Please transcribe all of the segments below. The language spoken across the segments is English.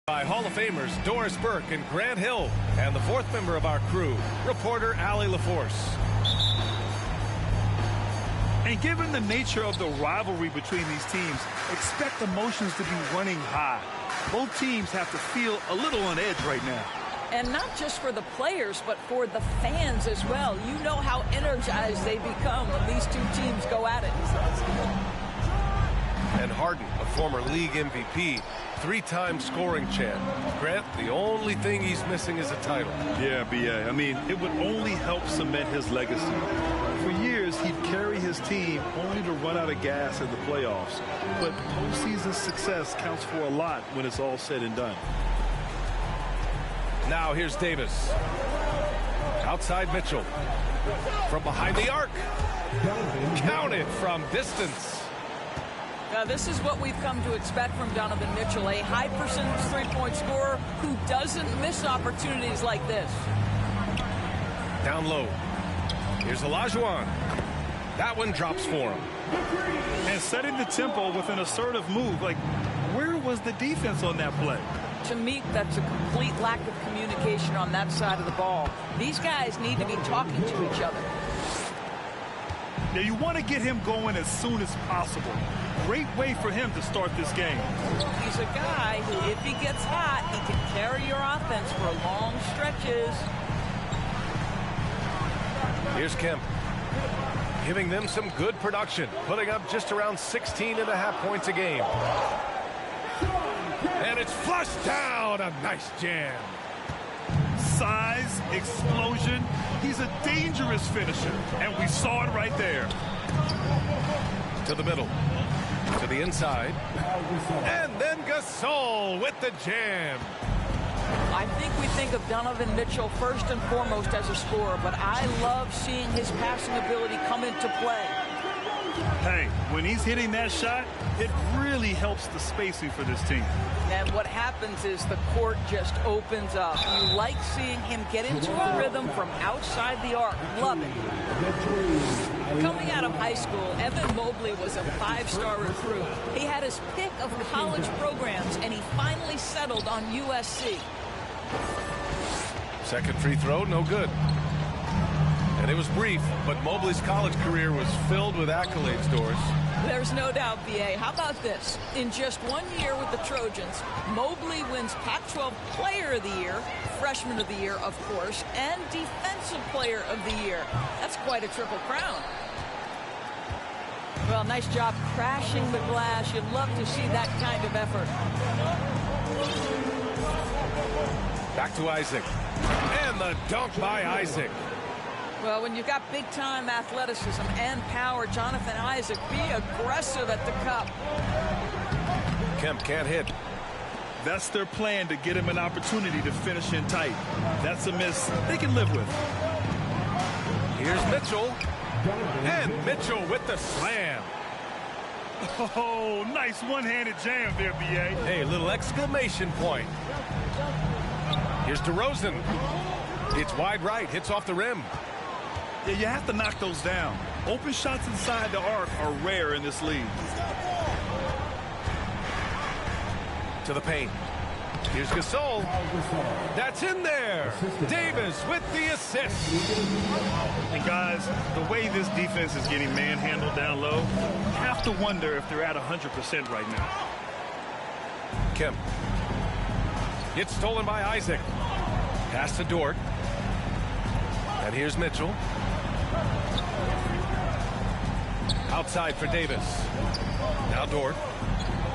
By Hall of Famers Doris Burke and Grant Hill, and the fourth member of our crew, reporter Allie LaForce. And given the nature of the rivalry between these teams, expect emotions to be running high. Both teams have to feel a little on edge right now. And not just for the players, but for the fans as well. You know how energized they become when these two teams go at it. And Harden, a former league MVP, three-time scoring champ. Grant, the only thing he's missing is a title. Yeah, B.A. I mean, it would only help cement his legacy. For years, he'd carry his team only to run out of gas in the playoffs. But postseason success counts for a lot when it's all said and done. Now here's Davis. Outside Mitchell. From behind the arc. Counted from distance. Now, this is what we've come to expect from Donovan Mitchell, a high percentage three-point scorer who doesn't miss opportunities like this. Down low. Here's Olajuwon. That one drops for him. And setting the tempo with an assertive move. Like, where was the defense on that play? To me, that's a complete lack of communication on that side of the ball. These guys need to be talking to each other. Now, you want to get him going as soon as possible. Great way for him to start this game. He's a guy who, if he gets hot, he can carry your offense for long stretches. Here's Kemp. Giving them some good production, putting up just around 16.5 points a game. And it's flushed down. A nice jam. Size, explosion. He's a dangerous finisher, and we saw it right there. To the middle. To the inside. And then Gasol with the jam. I think we think of Donovan Mitchell first and foremost as a scorer, but I love seeing his passing ability come into play. Hey, when he's hitting that shot, it really helps the spacing for this team. And what happens is the court just opens up. You like seeing him get into a rhythm from outside the arc. Love it. Coming out of high school, Evan Mobley was a five-star recruit. He had his pick of college programs, and he finally settled on USC. Second free throw, no good. And it was brief, but Mobley's college career was filled with accolades, Doris. There's no doubt, B.A. How about this? In just 1 year with the Trojans, Mobley wins Pac-12 Player of the Year, Freshman of the Year, of course, and Defensive Player of the Year. That's quite a triple crown. Well, nice job crashing the glass. You'd love to see that kind of effort. Back to Isaac. And the dunk by Isaac. Well, when you've got big-time athleticism and power, Jonathan Isaac, be aggressive at the cup. Kemp can't hit. That's their plan, to get him an opportunity to finish in tight. That's a miss they can live with. Here's Mitchell. And Mitchell with the slam. Oh, nice one-handed jam there, B.A. Hey, a little exclamation point. Here's DeRozan. It's wide right, hits off the rim. Yeah, you have to knock those down. Open shots inside the arc are rare in this league. To the paint. Here's Gasol. That's in there. Davis with the assist. And guys, the way this defense is getting manhandled down low, you have to wonder if they're at 100% right now. Kemp. It's stolen by Isaac. Pass to Dort. And here's Mitchell. Outside for Davis. Now Dort.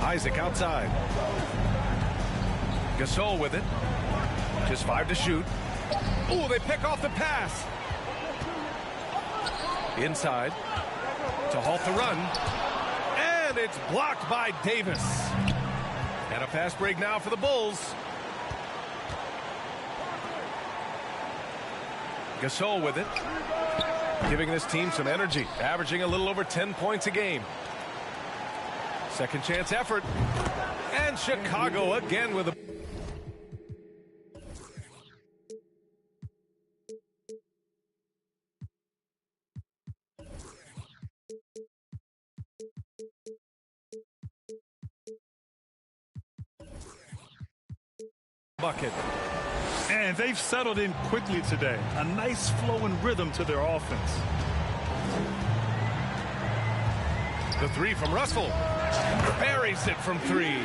Isaac outside. Gasol with it. Just 5 to shoot. Ooh, they pick off the pass. Inside to halt the run. And it's blocked by Davis. And a fast break now for the Bulls. Gasol with it. Giving this team some energy. Averaging a little over 10 points a game. Second chance effort. And Chicago again with a bucket. And they've settled in quickly today. A nice flow and rhythm to their offense. The three from Russell. Buries it from three.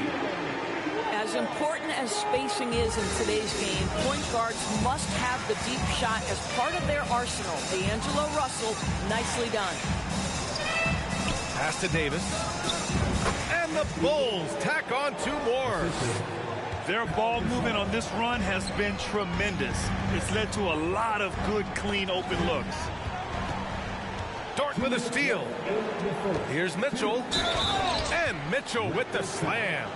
As important as spacing is in today's game, point guards must have the deep shot as part of their arsenal. D'Angelo Russell, nicely done. Pass to Davis. And the Bulls tack on two more. Their ball movement on this run has been tremendous. It's led to a lot of good, clean, open looks. Dort with a steal. Here's Mitchell. And Mitchell with the slam.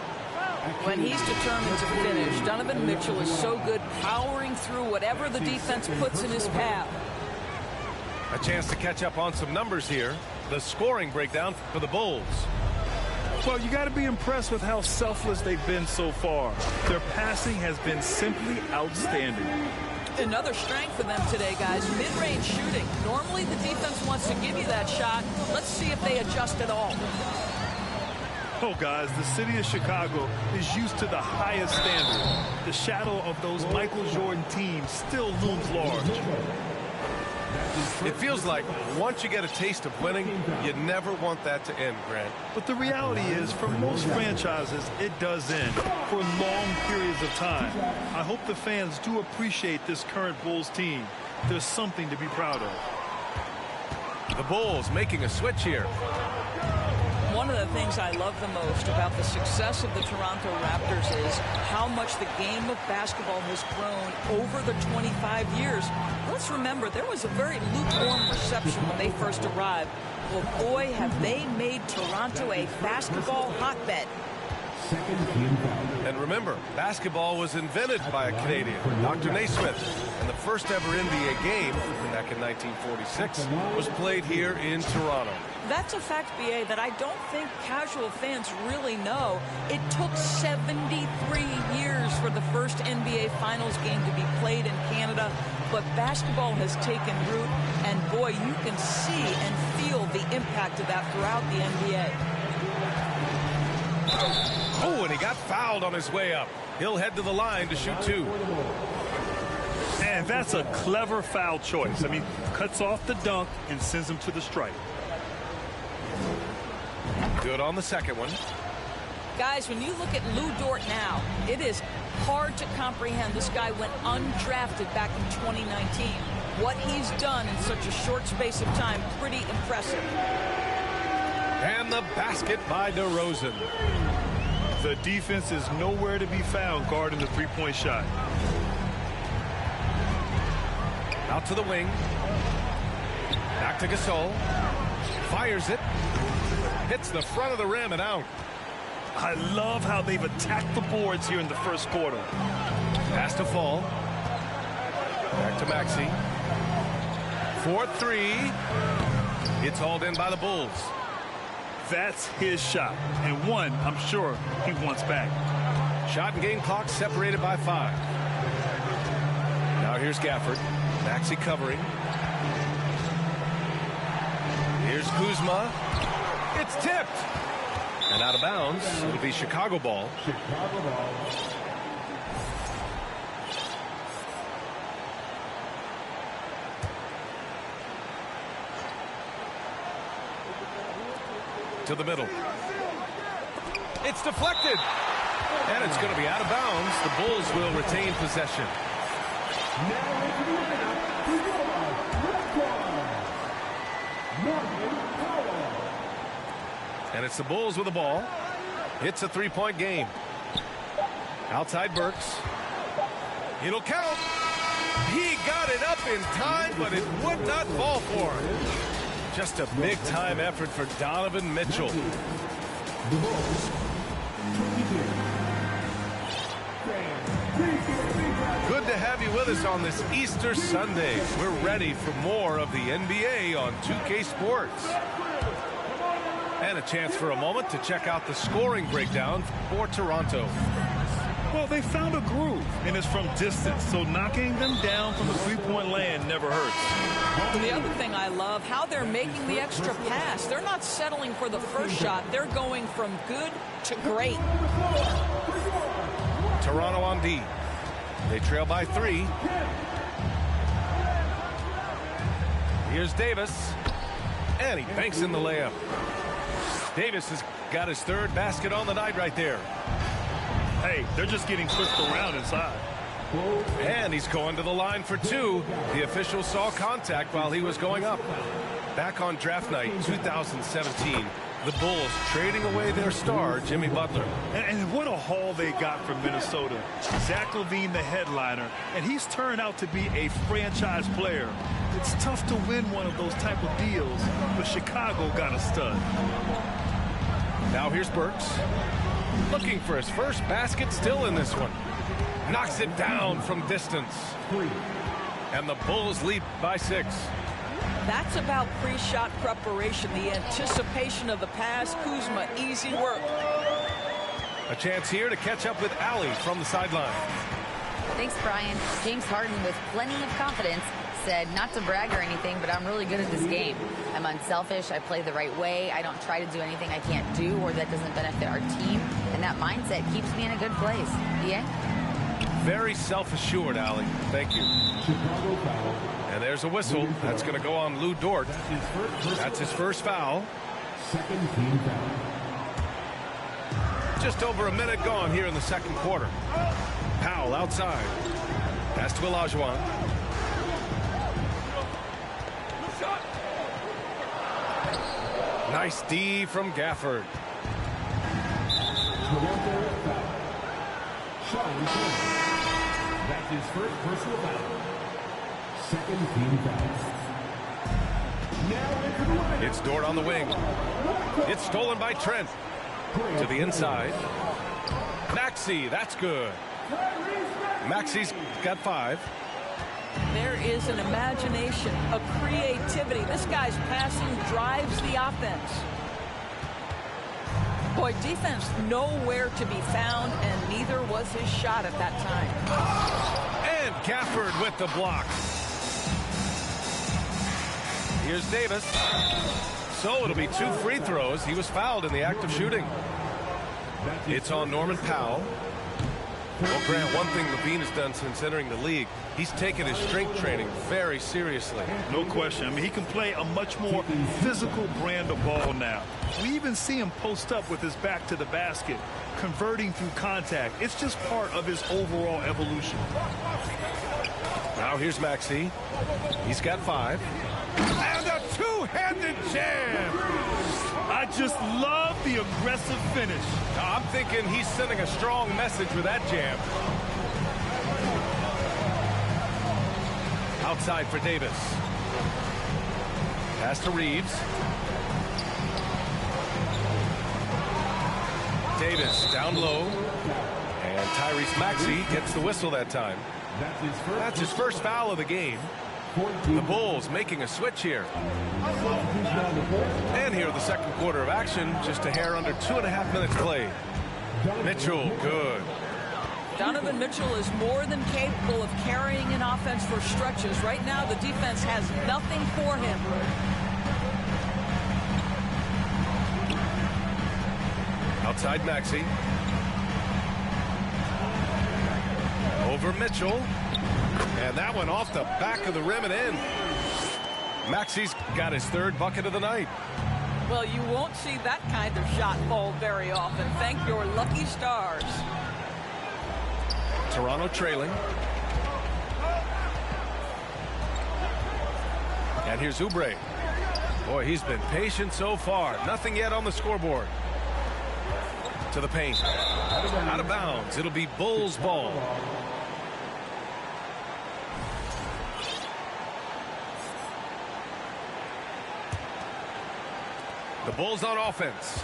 When he's determined to finish, Donovan Mitchell is so good powering through whatever the defense puts in his path. A chance to catch up on some numbers here. The scoring breakdown for the Bulls. Well, you got to be impressed with how selfless they've been so far. Their passing has been simply outstanding. Another strength for them today, guys. Mid-range shooting. Normally the defense wants to give you that shot. Let's see if they adjust at all. Oh, guys, the city of Chicago is used to the highest standard. The shadow of those Michael Jordan teams still looms large. It feels like once you get a taste of winning, you never want that to end, Grant. But the reality is, for most franchises, it does end for long periods of time. I hope the fans do appreciate this current Bulls team. There's something to be proud of. The Bulls making a switch here. One of the things I love the most about the success of the Toronto Raptors is how much the game of basketball has grown over the 25 years. Let's remember, there was a very lukewarm reception when they first arrived. Well, boy, have they made Toronto a basketball hotbed. And remember, basketball was invented by a Canadian, Dr. Naismith. And the first ever NBA game, back in 1946, was played here in Toronto. That's a fact, BA, that I don't think casual fans really know. It took 73 years for the first NBA Finals game to be played in Canada, but basketball has taken root, and boy, you can see and feel the impact of that throughout the NBA. Oh, and he got fouled on his way up. He'll head to the line to shoot two. And that's a clever foul choice. I mean, cuts off the dunk and sends him to the stripe. Good on the second one. Guys, when you look at Lou Dort now, it is hard to comprehend. This guy went undrafted back in 2019. What he's done in such a short space of time, pretty impressive. And the basket by DeRozan. The defense is nowhere to be found guarding the three-point shot. Out to the wing. Back to Gasol. Fires it. Hits the front of the rim and out. I love how they've attacked the boards here in the first quarter. Pass to Fall. Back to Maxey. 4-3. It's hauled in by the Bulls. That's his shot, and one I'm sure he wants back. Shot and game clock separated by 5. Now here's Gafford. Maxey covering. Here's Kuzma. It's tipped. And out of bounds. It'll be Chicago ball. To the middle. It's deflected. And it's going to be out of bounds. The Bulls will retain possession. And it's the Bulls with the ball. It's a three-point game. Outside Burks. It'll count. He got it up in time, but it would not fall for him. Just a big-time effort for Donovan Mitchell. Good to have you be with us on this Easter Sunday. We're ready for more of the NBA on 2K Sports. And a chance for a moment to check out the scoring breakdown for Toronto. Well, they found a groove, and it's from distance, so knocking them down from the three-point land never hurts. The other thing I love, how they're making the extra pass. They're not settling for the first shot. They're going from good to great. Toronto on D. They trail by 3. Here's Davis. And he banks in the layup. Davis has got his 3rd basket on the night right there. Hey, they're just getting pushed around inside. And he's going to the line for 2. The official saw contact while he was going up. Back on draft night 2017, the Bulls trading away their star, Jimmy Butler. And what a haul they got from Minnesota. Zach LaVine, the headliner, and he's turned out to be a franchise player. It's tough to win one of those type of deals, but Chicago got a stud. Now here's Burks. Looking for his first basket, still in this one. Knocks it down from distance. And the Bulls lead by 6. That's about pre-shot preparation, the anticipation of the pass. Kuzma, easy work. A chance here to catch up with Allie from the sideline. Thanks, Brian. James Harden, with plenty of confidence, said not to brag or anything, but I'm really good at this game. I'm unselfish. I play the right way. I don't try to do anything I can't do or that doesn't benefit our team. And that mindset keeps me in a good place. Yeah? Very self-assured, Allie. Thank you. And there's a whistle. That's going to go on Lou Dort. That's his first foul. Second team foul. Just over a minute gone here in the second quarter. Powell outside. Pass to Olajuwon. Nice D from Gafford. Toronto foul. Sean Turner. That's his first personal foul. Second team foul. Now into the line. It's Dort on the wing. It's stolen by Trent. To the inside. Maxey, that's good. Maxey's got 5. There is an imagination, a creativity. This guy's passing drives the offense. Boy, defense nowhere to be found, and neither was his shot at that time. And Gafford with the block. Here's Davis. So it'll be 2 free throws. He was fouled in the act of shooting. It's on Norman Powell. Well, Grant, one thing LaVine has done since entering the league, he's taken his strength training very seriously. No question. I mean, he can play a much more physical brand of ball now. We even see him post up with his back to the basket, converting through contact. It's just part of his overall evolution. Now here's Maxey. He's got 5. And a 2-handed jam. I just love the aggressive finish. I'm thinking he's sending a strong message with that jam. Outside for Davis. Pass to Reeves. Davis down low. And Tyrese Maxey gets the whistle that time. That's his first foul of the game. The Bulls making a switch here. And here the second quarter of action, just a hair under 2.5 minutes played. Mitchell, good. Donovan Mitchell is more than capable of carrying an offense for stretches. Right now, the defense has nothing for him. Outside Maxey. Over Mitchell. And that one off the back of the rim and in. Maxey's got his 3rd bucket of the night. Well, you won't see that kind of shot fall very often. Thank your lucky stars. Toronto trailing. And here's Oubre. Boy, he's been patient so far. Nothing yet on the scoreboard. To the paint. Out of bounds. It'll be Bulls ball. The Bulls on offense.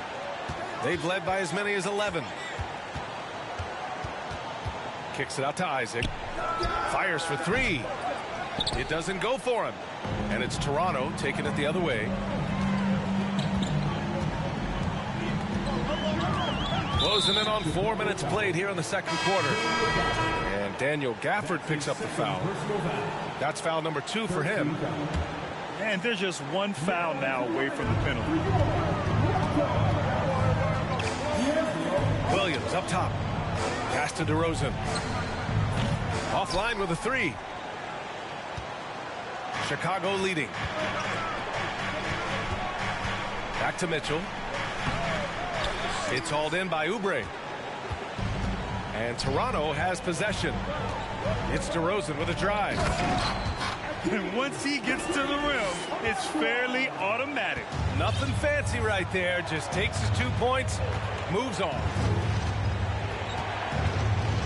They've led by as many as 11. Kicks it out to Isaac. Fires for three. It doesn't go for him. And it's Toronto taking it the other way. Closing in on 4 minutes played here in the second quarter. And Daniel Gafford picks up the foul. That's foul number 2 for him. And there's just one foul now away from the penalty. Williams up top. Pass to DeRozan. Offline with a 3. Chicago leading. Back to Mitchell. It's hauled in by Oubre. And Toronto has possession. It's DeRozan with a drive. And once he gets to the rim, it's fairly automatic. Nothing fancy right there. Just takes his 2 points, moves on.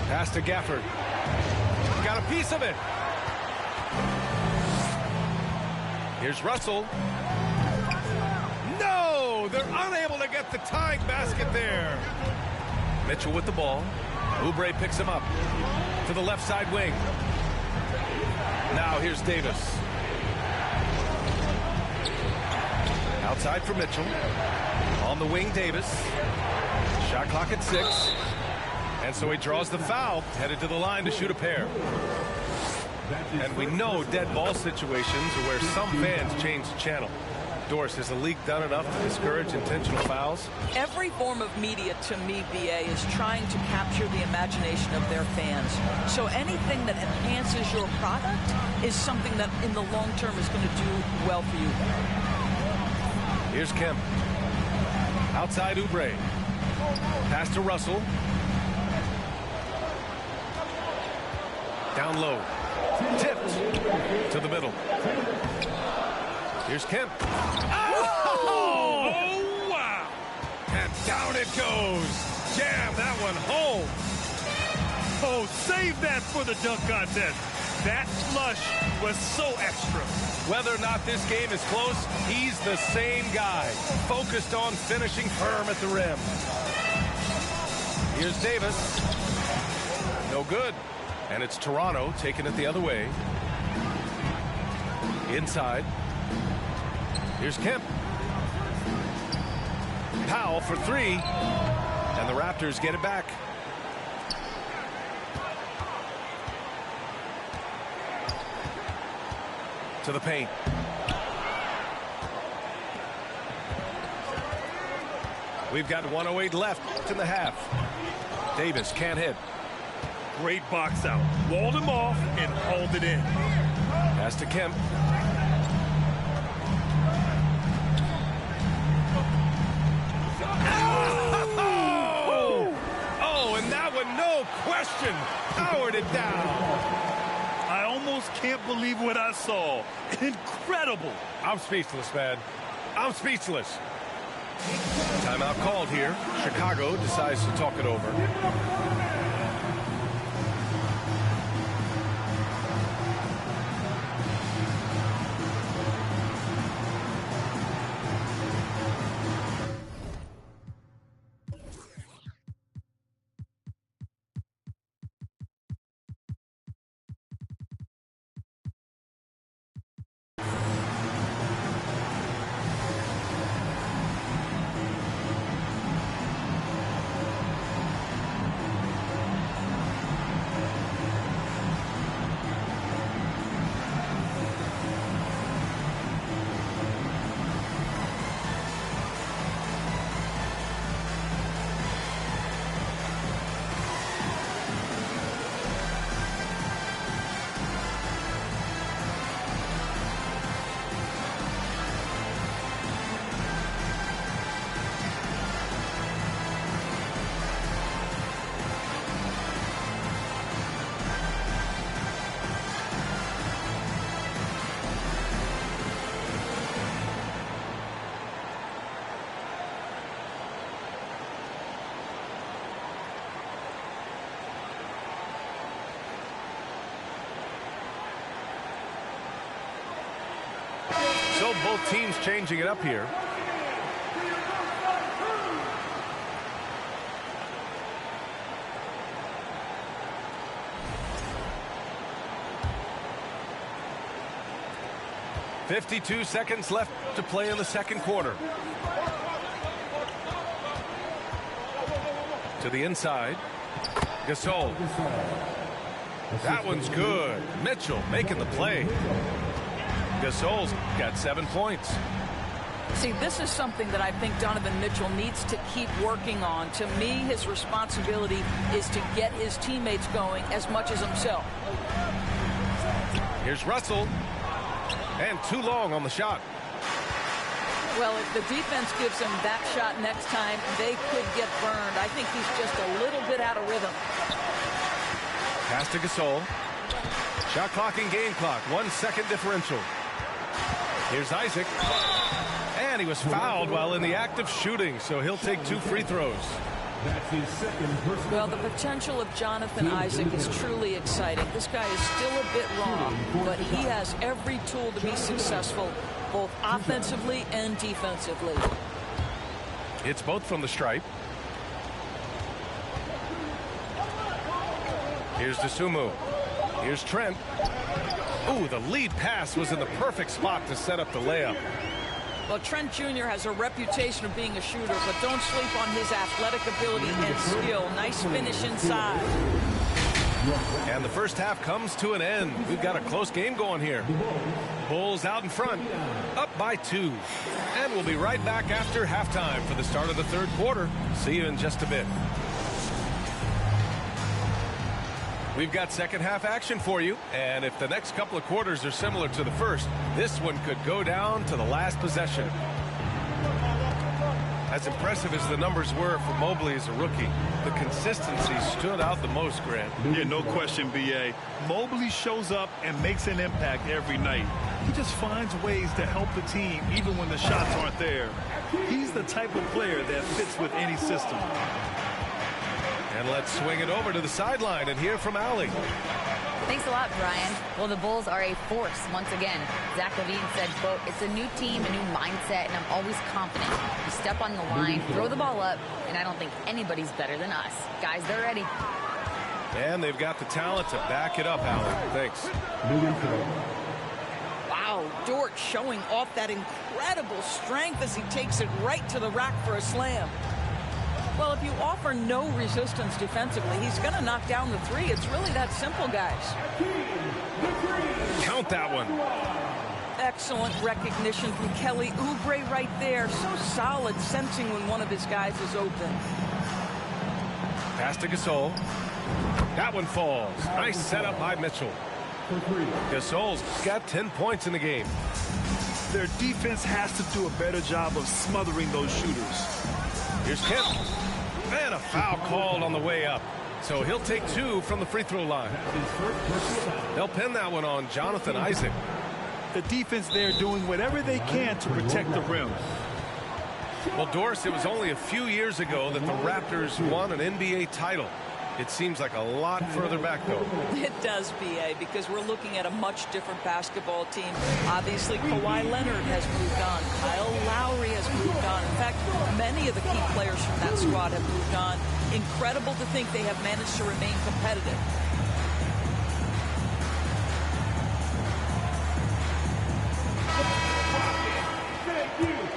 Pass to Gafford. Got a piece of it. Here's Russell. No! They're unable to get the tying basket there. Mitchell with the ball. Oubre picks him up to the left side wing. Now here's Davis. Outside for Mitchell. On the wing, Davis. Shot clock at 6. And so he draws the foul, headed to the line to shoot a pair. And we know dead ball situations are where some fans change the channel. Doris, has the league done enough to discourage intentional fouls? Every form of media, to me, BA, is trying to capture the imagination of their fans. So anything that enhances your product is something that in the long term is going to do well for you. Here's Kemp. Outside Oubre. Pass to Russell. Down low. Tipped to the middle. Here's Kemp. Oh, wow. And down it goes. Jam that one home. Oh, save that for the dunk contest. That flush was so extra. Whether or not this game is close, he's the same guy. Focused on finishing firm at the rim. Here's Davis. No good. And it's Toronto taking it the other way. Inside. Here's Kemp. Powell for 3. And the Raptors get it back. To the paint. We've got 1:08 left in the half. Davis can't hit. Great box out. Walled him off and hauled it in. Pass to Kemp. Oh, and that one, no question, powered it down. I almost can't believe what I saw. Incredible. I'm speechless, man. I'm speechless. Timeout called here. Chicago decides to talk it over. So both teams changing it up here. 52 seconds left to play in the second quarter. To the inside. Gasol. That one's good. Mitchell making the play. Gasol's got 7 points. See, this is something that I think Donovan Mitchell needs to keep working on. To me, his responsibility is to get his teammates going as much as himself. Here's Russell. And too long on the shot. Well, if the defense gives him that shot next time, they could get burned. I think he's just a little bit out of rhythm. Pass to Gasol. Shot clock and game clock. 1 second differential. Here's Isaac. And he was fouled while in the act of shooting, so he'll take 2 free throws. That's his second personal. Well, the potential of Jonathan Isaac is truly exciting. This guy is still a bit raw, but he has every tool to be successful, both offensively and defensively. It's both from the stripe. Here's Dosunmu. Here's Trent. Ooh, the lead pass was in the perfect spot to set up the layup. Well, Trent Jr. has a reputation of being a shooter, but don't sleep on his athletic ability and skill. Nice finish inside. And the first half comes to an end. We've got a close game going here. Bulls out in front, up by 2. And we'll be right back after halftime for the start of the third quarter. See you in just a bit. We've got second half action for you, and if the next couple of quarters are similar to the first, this one could go down to the last possession. As impressive as the numbers were for Mobley as a rookie, the consistency stood out the most, Grant. Yeah, no question, B.A. Mobley shows up and makes an impact every night. He just finds ways to help the team even when the shots aren't there. He's the type of player that fits with any system. And let's swing it over to the sideline and hear from Allie. Thanks a lot, Brian. Well, the Bulls are a force once again. Zach LaVine said, quote, "It's a new team, a new mindset, and I'm always confident. We step on the line, throw the ball up, and I don't think anybody's better than us. Guys, they're ready." And they've got the talent to back it up, Allie. Thanks. Wow, Dort showing off that incredible strength as he takes it right to the rack for a slam. Well, if you offer no resistance defensively, he's going to knock down the 3. It's really that simple, guys. Count that one. Excellent recognition from Kelly Oubre right there. So solid, sensing when one of his guys is open. Pass to Gasol. That one falls. Nice setup by Mitchell. Gasol's got 10 points in the game. Their defense has to do a better job of smothering those shooters. Here's Kemp. And a foul called on the way up. So he'll take 2 from the free throw line. They'll pin that one on Jonathan Isaac. The defense there doing whatever they can to protect the rim. Well, Doris, it was only a few years ago that the Raptors won an NBA title. It seems like a lot further back, though. It does, B.A., because we're looking at a much different basketball team. Obviously, Kawhi Leonard has moved on. Kyle Lowry has moved on. In fact, many of the key players from that squad have moved on. Incredible to think they have managed to remain competitive. Thank you.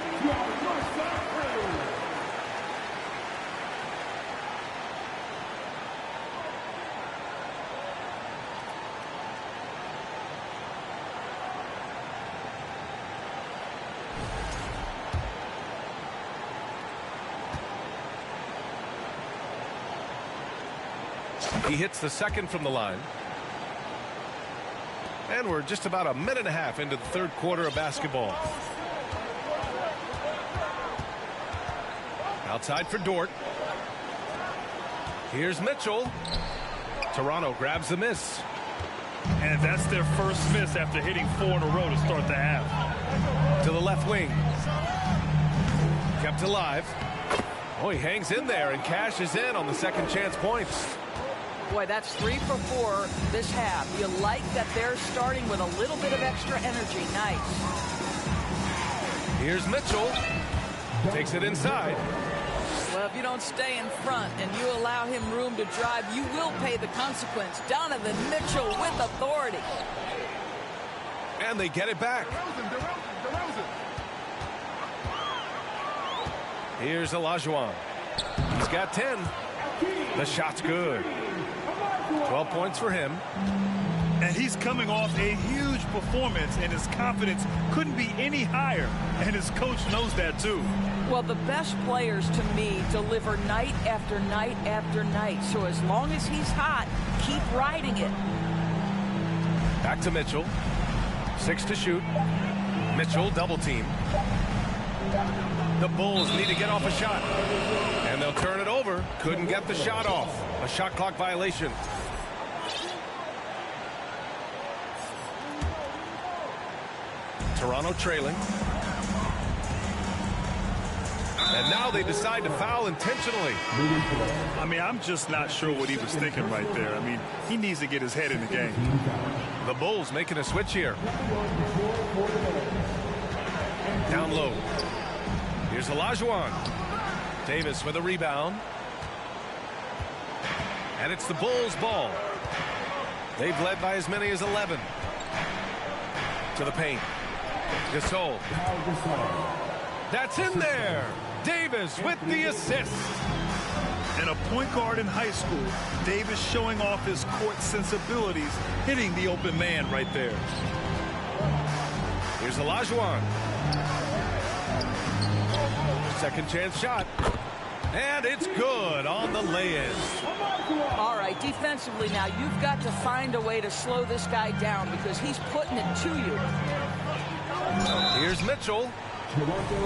He hits the second from the line. And we're just about a minute and a half into the third quarter of basketball. Outside for Dort. Here's Mitchell. Toronto grabs the miss. And that's their first miss after hitting 4 in a row to start the half. To the left wing. Kept alive. Oh, he hangs in there and cashes in on the second chance points. Boy, that's 3 for 4 this half. You like that they're starting with a little bit of extra energy. Nice. Here's Mitchell. Takes it inside. Well, if you don't stay in front and you allow him room to drive, you will pay the consequence. Donovan Mitchell with authority. And they get it back. Here's Olajuwon. He's got 10. The shot's good. 12 points for him. And he's coming off a huge performance, and his confidence couldn't be any higher. And his coach knows that, too. Well, the best players, to me, deliver night after night after night. So as long as he's hot, keep riding it. Back to Mitchell. 6 to shoot. Mitchell double team. The Bulls need to get off a shot. And they'll turn it over. Couldn't get the shot off. A shot clock violation. Toronto trailing. And now they decide to foul intentionally. I mean, I'm just not sure what he was thinking right there. I mean, he needs to get his head in the game. The Bulls making a switch here. Down low. Here's Olajuwon. Davis with a rebound. And it's the Bulls' ball. They've led by as many as 11. To the paint. Gasol. That's in there. Davis with the assist. And a point guard in high school, Davis showing off his court sensibilities, hitting the open man right there. Here's Olajuwon. Second chance shot. And it's good on the lay-in. All right, defensively now, you've got to find a way to slow this guy down because he's putting it to you. Here's Mitchell.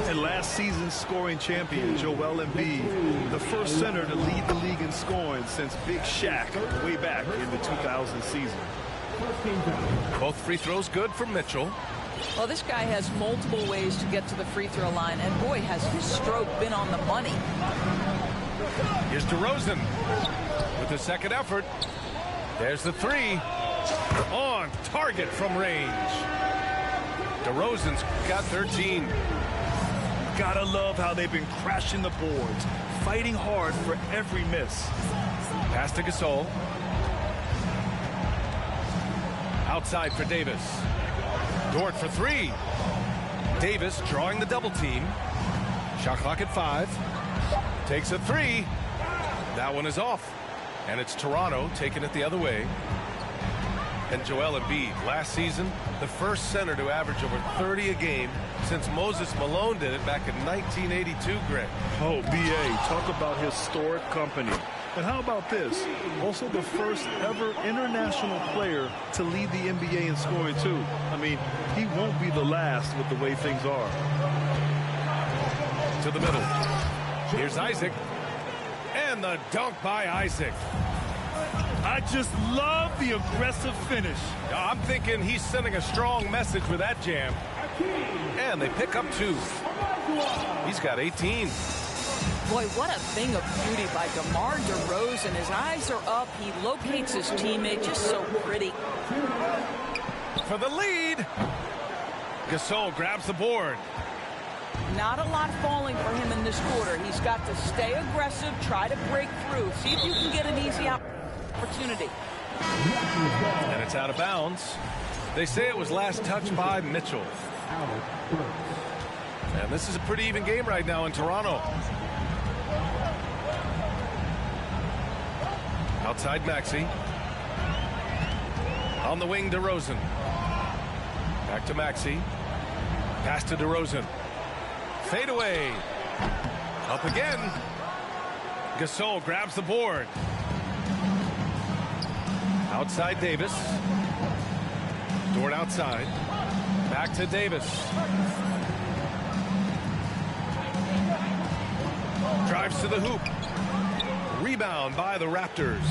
And last season's scoring champion, Joel Embiid, the first center to lead the league in scoring since Big Shaq way back in the 2000 season. Both free throws good for Mitchell. Well, this guy has multiple ways to get to the free throw line, and boy, has his stroke been on the money. Here's DeRozan with the second effort. There's the three. On target from range. DeRozan's got 13. Gotta love how they've been crashing the boards, fighting hard for every miss. Pass to Gasol. Outside for Davis. Dort for three. Davis drawing the double team. Shot clock at 5. Takes a three. That one is off. And it's Toronto taking it the other way. And Joel Embiid, last season, the first center to average over 30 a game since Moses Malone did it back in 1982, Greg. Oh, B.A., talk about historic company. And how about this? Also the first ever international player to lead the NBA in scoring, too. I mean, he won't be the last with the way things are. To the middle. Here's Isaac. And the dunk by Isaac. I just love the aggressive finish. I'm thinking he's sending a strong message with that jam. And they pick up 2. He's got 18. Boy, what a thing of beauty by DeMar DeRozan. His eyes are up. He locates his teammate just so pretty. For the lead. Gasol grabs the board. Not a lot falling for him in this quarter. He's got to stay aggressive, try to break through. See if you can get an easy opportunity. And it's out of bounds. They say it was last touched by Mitchell. And this is a pretty even game right now in Toronto. Outside Maxey. On the wing, DeRozan. Back to Maxey. Pass to DeRozan. Fade away. Up again. Gasol grabs the board. Outside Davis. Dort outside. Back to Davis. Drives to the hoop. Rebound by the Raptors.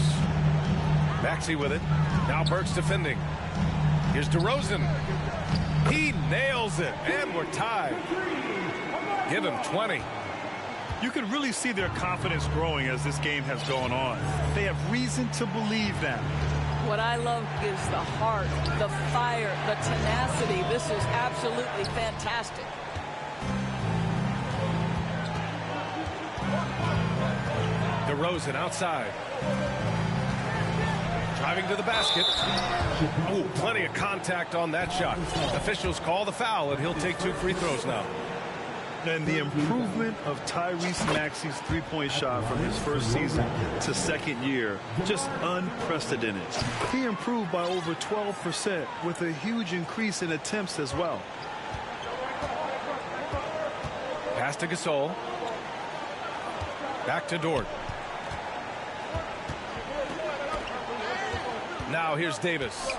Maxey with it. Now Burks defending. Here's DeRozan. He nails it. And we're tied. Give him 20. You can really see their confidence growing as this game has gone on. They have reason to believe that. What I love is the heart, the fire, the tenacity. This is absolutely fantastic. DeRozan outside. Driving to the basket. Oh, plenty of contact on that shot. Officials call the foul, and he'll take 2 free throws now. And the improvement of Tyrese Maxey's three-point shot from his first season to second year, just unprecedented. He improved by over 12% with a huge increase in attempts as well. Pass to Gasol. Back to Dort. Now here's Davis.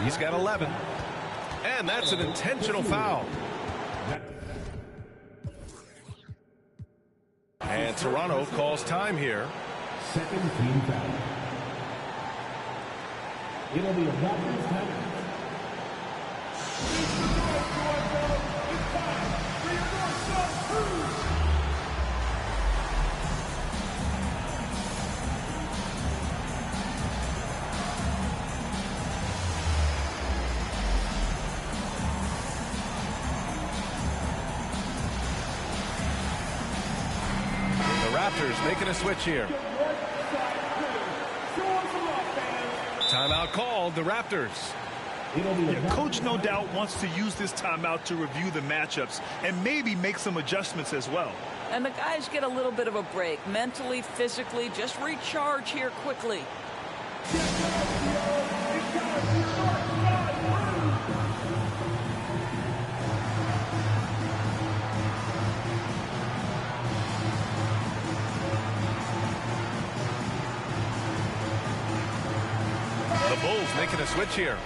He's got 11. And that's an intentional foul. And Toronto calls time here. Second team foul. It'll be a Raptors time. Raptors making a switch here. Timeout called, the Raptors. Yeah, coach no doubt wants to use this timeout to review the matchups and maybe make some adjustments as well. And the guys get a little bit of a break, mentally, physically, just recharge here quickly. The Bulls making a switch here.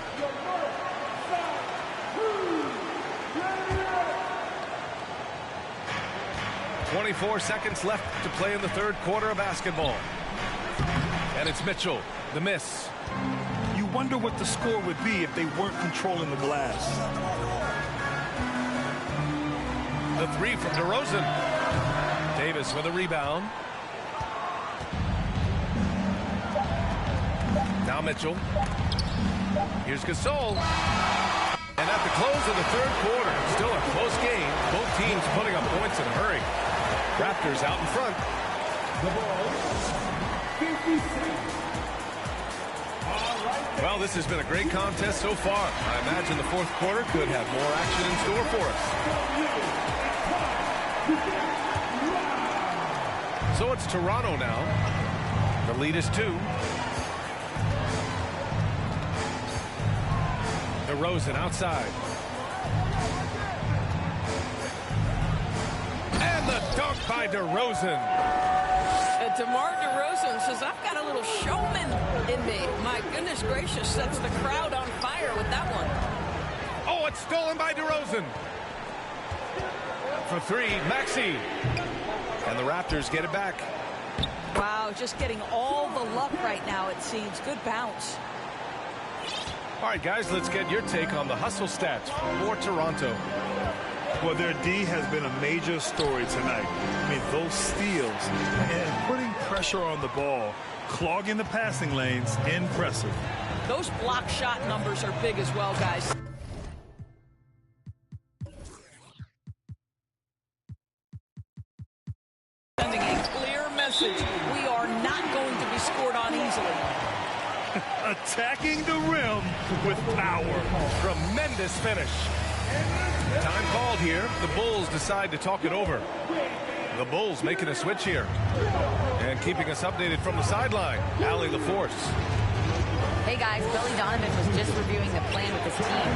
.24 seconds left to play in the third quarter of basketball. And it's Mitchell, the miss. You wonder what the score would be if they weren't controlling the glass. The 3 from DeRozan. Davis with a rebound. Now Mitchell. Here's Gasol. And at the close of the third quarter, still a close game. Both teams putting up points in a hurry. Raptors out in front. Well, this has been a great contest so far. I imagine the fourth quarter could have more action in store for us. So it's Toronto now. The lead is 2. DeRozan outside. And the dunk by DeRozan. And DeMar DeRozan says, I've got a little showman in me. My goodness gracious, sets the crowd on fire with that one. Oh, it's stolen by DeRozan. For 3, Maxey. And the Raptors get it back. Wow, just getting all the luck right now, it seems. Good bounce. All right, guys, let's get your take on the hustle stats for Toronto. Well, their D has been a major story tonight. I mean, those steals and putting pressure on the ball, clogging the passing lanes, impressive. Those block shot numbers are big as well, guys. Sending a clear message. We are not going to be scored on easily. Attacking the rim with power. Tremendous finish. Time called here. The Bulls decide to talk it over. The Bulls making a switch here. And keeping us updated from the sideline, Allie LaForce. Hey guys, Billy Donovan was just reviewing the plan with his team.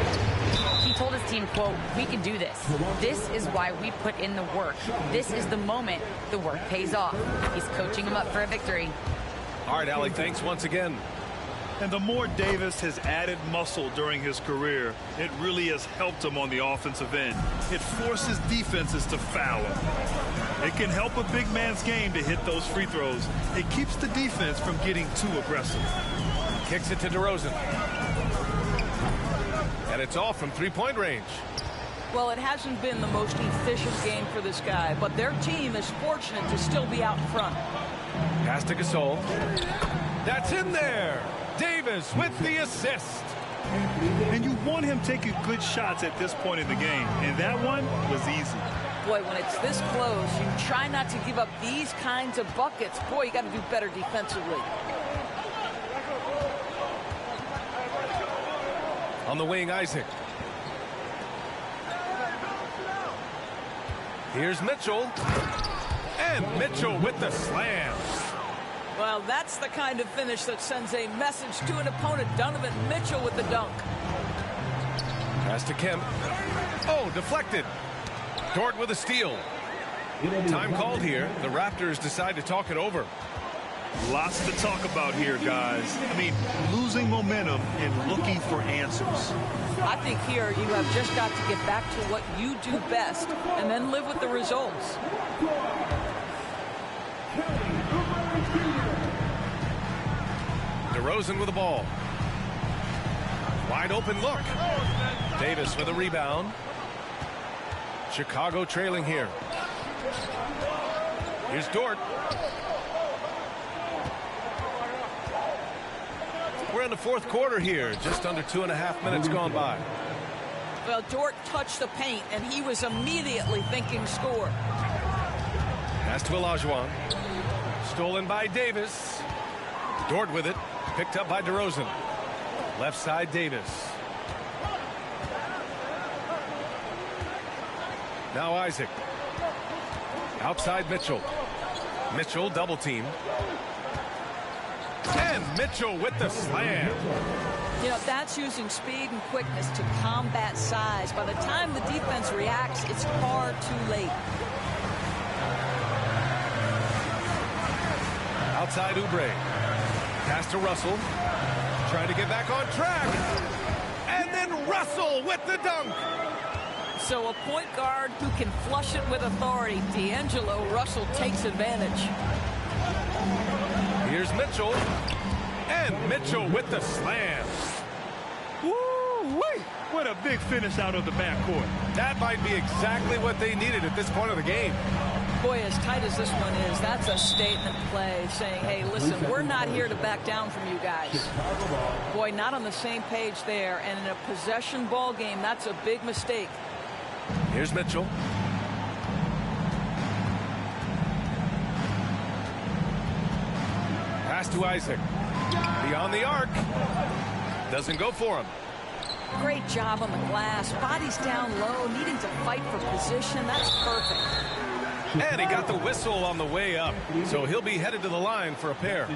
He told his team, quote, we can do this. This is why we put in the work. This is the moment the work pays off. He's coaching them up for a victory. All right, Allie, thanks once again. And the more Davis has added muscle during his career, it really has helped him on the offensive end. It forces defenses to foul him. It can help a big man's game to hit those free throws. It keeps the defense from getting too aggressive. Kicks it to DeRozan. And it's off from three-point range. Well, it hasn't been the most efficient game for this guy, but their team is fortunate to still be out in front. Pass to Gasol. That's in there. Davis with the assist. And you want him taking good shots at this point in the game, and that one was easy. Boy, when it's this close, you try not to give up these kinds of buckets. Boy, you got to do better defensively. On the wing, Isaac. Here's Mitchell. And Mitchell with the slam. Well, that's the kind of finish that sends a message to an opponent. Donovan Mitchell with the dunk. Pass to Kemp. Oh, deflected. Dort with a steal. Time called here. The Raptors decide to talk it over. Lots to talk about here, guys. I mean, losing momentum and looking for answers. I think here you have just got to get back to what you do best and then live with the results. DeRozan with the ball. Wide open look. Davis with a rebound. Chicago trailing here. Here's Dort. We're in the fourth quarter here. Just under 2.5 minutes gone by. Well, Dort touched the paint, and he was immediately thinking score. Pass to Olajuwon. Stolen by Davis. Dort with it. Picked up by DeRozan. Left side, Davis. Now Isaac. Outside Mitchell. Mitchell double team. And Mitchell with the slam. You know, that's using speed and quickness to combat size. By the time the defense reacts, it's far too late. Outside Oubre. Pass to Russell. Trying to get back on track. And then Russell with the dunk. So a point guard who can flush it with authority. D'Angelo Russell takes advantage. Here's Mitchell. And Mitchell with the slam. Woo-wee! What a big finish out of the backcourt. That might be exactly what they needed at this point of the game. Boy, as tight as this one is, that's a statement play saying, hey, listen, we're not here to back down from you guys. Boy, not on the same page there. And in a possession ball game, that's a big mistake. Here's Mitchell. Pass to Isaac. Beyond the arc. Doesn't go for him. Great job on the glass. Body's down low, needing to fight for position. That's perfect. And he got the whistle on the way up. So he'll be headed to the line for a pair.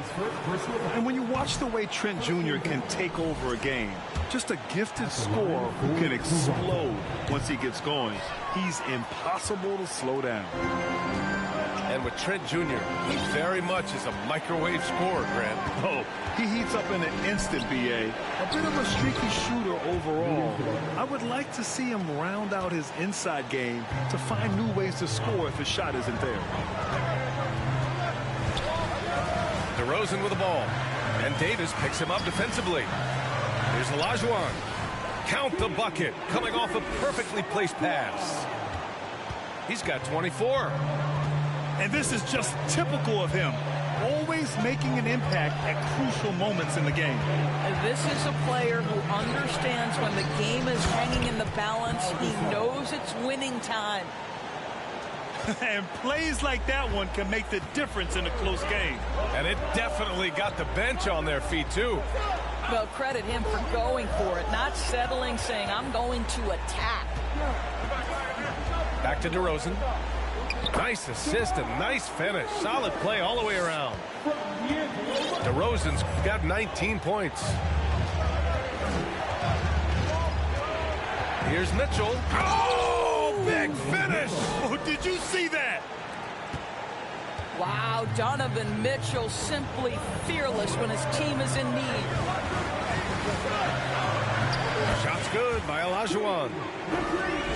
And when you watch the way Trent Jr. can take over a game, just a gifted scorer who can explode once he gets going. He's impossible to slow down. And with Trent Jr., he very much is a microwave scorer, Grant. Oh, he heats up in an instant, B.A. A bit of a streaky shooter overall. I would like to see him round out his inside game to find new ways to score if his shot isn't there. DeRozan with the ball. And Davis picks him up defensively. Here's Olajuwon. Count the bucket. Coming off a perfectly placed pass. He's got 24. And this is just typical of him. Always making an impact at crucial moments in the game. And this is a player who understands when the game is hanging in the balance. He knows it's winning time. And plays like that one can make the difference in a close game. And it definitely got the bench on their feet, too. Well, credit him for going for it, not settling, saying, I'm going to attack. Back to DeRozan. Nice assist and nice finish. Solid play all the way around. DeRozan's got 19 points. Here's Mitchell. Oh, big finish. Oh, did you see that? Wow, Donovan Mitchell simply fearless when his team is in need. Shot's good by Olajuwon.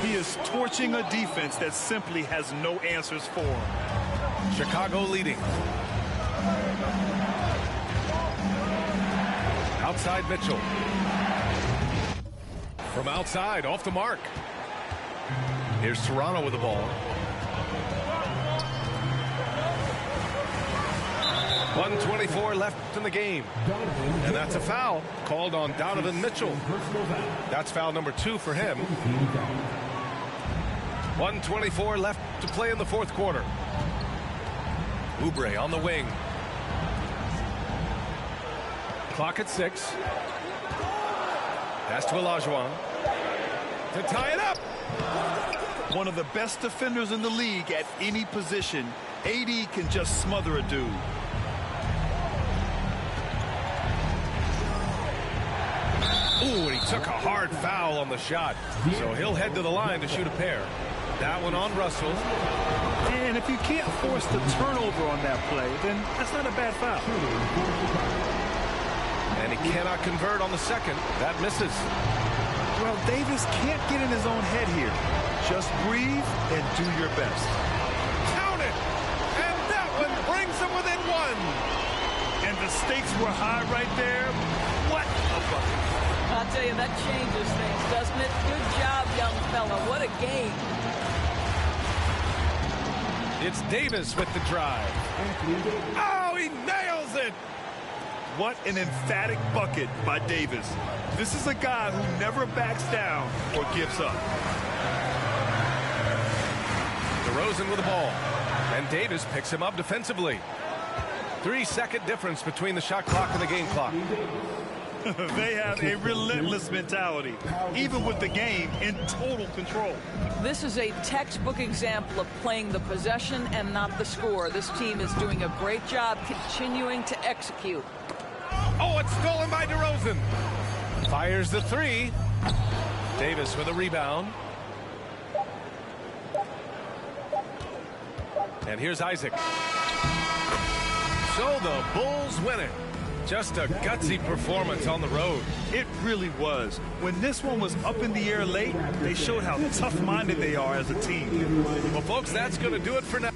He is torching a defense that simply has no answers for him. Chicago leading. Outside Mitchell. From outside, off the mark. Here's Toronto with the ball. 1:24 left in the game. And that's a foul called on Donovan Mitchell. That's foul number 2 for him. 1:24 left to play in the fourth quarter. Oubre on the wing. Clock at 6. Pass to Olajuwon to tie it up. One of the best defenders in the league at any position. AD can just smother a dude. Ooh, and he took a hard foul on the shot. So he'll head to the line to shoot a pair. That one on Russell. And if you can't force the turnover on that play, then that's not a bad foul. And he cannot convert on the second. That misses. Well, Davis can't get in his own head here. Just breathe and do your best. Count it! And that one brings him within one. And the stakes were high right there. What a bucket. I'll tell you, that changes things, doesn't it? Good job, young fella. What a game. It's Davis with the drive. Oh, he nails it! What an emphatic bucket by Davis. This is a guy who never backs down or gives up. DeRozan with the ball. And Davis picks him up defensively. 3-second difference between the shot clock and the game clock. They have a relentless mentality, even with the game in total control. This is a textbook example of playing the possession and not the score. This team is doing a great job continuing to execute. Oh, it's stolen by DeRozan. Fires the three. Davis with a rebound. And here's Isaac. So the Bulls win it. Just a gutsy performance on the road. It really was. When this one was up in the air late, they showed how tough-minded they are as a team. Well, folks, that's going to do it for now.